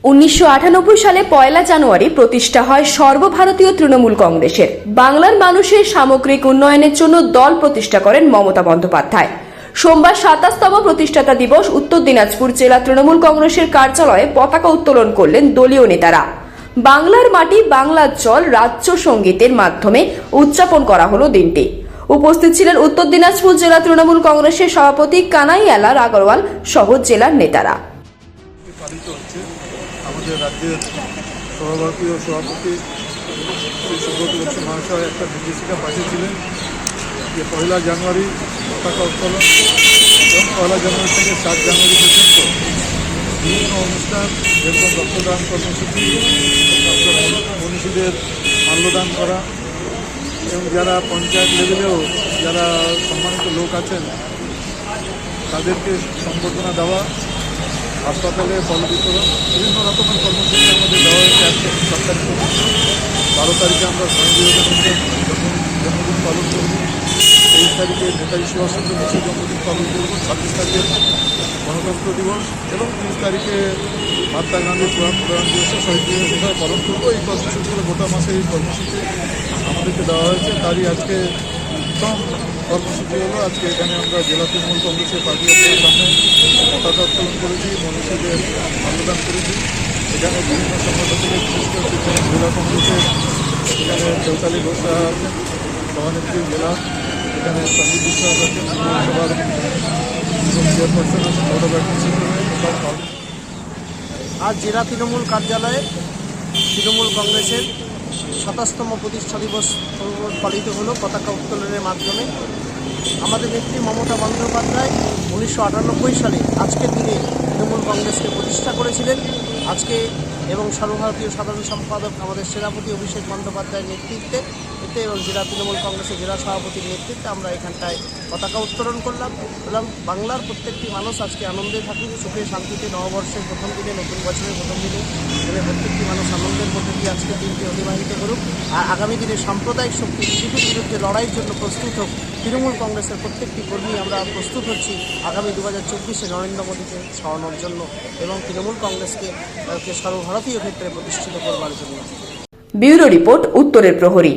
1998 সালে 1 জানুয়ারি প্রতিষ্ঠা হয় সর্বভারতীয় তৃণমূল কংগ্রেসের। বাংলার মানুষের সামগ্রিক উন্নয়নের জন্য দল প্রতিষ্ঠা করেন মমতা বন্দ্যোপাধ্যায়। সোমবার 27তম প্রতিষ্ঠাতা দিবস উত্তর দিনাজপুর জেলা তৃণমূল কংগ্রেসের কার্যালয়ে পতাকা উত্তোলন করলেন দলীয় নেতারা। বাংলার মাটি বাংলার জল রাজ্য সঙ্গীতের মাধ্যমে উদযাপন করা হলো দিনটি। উপস্থিত ছিলেন উত্তর দিনাজপুর জেলা তৃণমূল কংগ্রেসের সভাপতি কানাইয়ালাল আগরওয়াল সহ জেলার নেতারা। আমাদের রাজ্যের সর্বভারতীয় সভাপতি শ্রী সুব্রত বক্সী মহাশয় একটা নির্দেশিকা পাঠিয়েছিলেন যে 1 জানুয়ারি পতাকা উত্তোলন এবং 1 জানুয়ারি থেকে 7 জানুয়ারি পর্যন্ত বিভিন্ন অনুষ্ঠান যেরকম রক্তদান কর্মসূচি, মনীষীদের মাল্যদান করা এবং যারা পঞ্চায়েত লেভেলেও যারা সম্মানিত লোক আছেন তাদেরকে সম্বর্ধনা দেওয়া, হাসপাতালে ফল বিতরণ, বিভিন্ন রকমের কর্মসূচি আমাদের দেওয়া হয়েছে। আজকে সরকারি 12 তারিখে আমরা স্বামী বিবেকানন্দের জন্মদিন পালন করব, 23 তারিখে নেতাজি সুভাষচন্দ্র বসুর জন্মদিন পালন করব, 26 তারিখে গণতন্ত্র দিবস এবং 30 তারিখে মহাত্মা গান্ধীর প্রয়াণ দিবসে শহীদ দিবস হিসাবে পালন করবো। এই কর্মসূচিগুলো গোটা মাসে এই কর্মসূচি আমাদেরকে দেওয়া হয়েছে। তারই আজকে উত্তম কর্মসূচি হলো আজকে এখানে আমরা জেলা তৃণমূল কংগ্রেসের পার্টি অফিসের সামনে পতাকা উত্তোলন করেছি, মনীষীদের মাল্যদান করেছি। এখানে বিভিন্ন সংগঠন থেকে বিশেষ করে জেলা কংগ্রেসের এখানে চৌতালি ঘোষ আছেন, সভানেত্রী জেলা, এখানে সঞ্জীব বিশ্বাস আছেন, বিধানসভার চেয়ারপারসন আছেন, গৌরবাটি সিং সব। আজ জেলা তৃণমূল কার্যালয়ে তৃণমূল কংগ্রেসের 27তম প্রতিষ্ঠা দিবস পালিত হলো পতাকা উত্তোলনের মাধ্যমে। আমাদের নেত্রী মমতা বন্দ্যোপাধ্যায় 1998 সালে আজকের দিনে তৃণমূল কংগ্রেসকে প্রতিষ্ঠা করেছিলেন। আজকে এবং সর্বভারতীয় সাধারণ সম্পাদক আমাদের সেনাপতি অভিষেক বন্দ্যোপাধ্যায়ের নেতৃত্বে এবং জেলা তৃণমূল কংগ্রেসের জেলা সভাপতির নেতৃত্বে আমরা এখানটায় পতাকা উত্তোলন করলাম এবং বাংলার প্রত্যেকটি মানুষ আজকে আনন্দে থাকুক, সুখে শান্তিতে, নববর্ষের প্রথম দিনে, নতুন বছরের প্রথম দিনে প্রত্যেকটি মানুষ আনন্দের মধ্যে দিয়ে আজকের দিনটি অতিবাহিত করুক। আর আগামী দিনে সাম্প্রদায়িক শক্তি বিজেপির বিরুদ্ধে লড়াইয়ের জন্য প্রস্তুত হোক। তৃণমূল কংগ্রেসের প্রত্যেকটি কর্মী আমরা প্রস্তুত হচ্ছি আগামী 2024-এ নরেন্দ্র মোদীকে সরানোর জন্য এবং তৃণমূল কংগ্রেসকে সর্বভারতীয় ক্ষেত্রে প্রতিষ্ঠিত করবার জন্য। ব্যুরো রিপোর্ট, উত্তরের প্রহরী।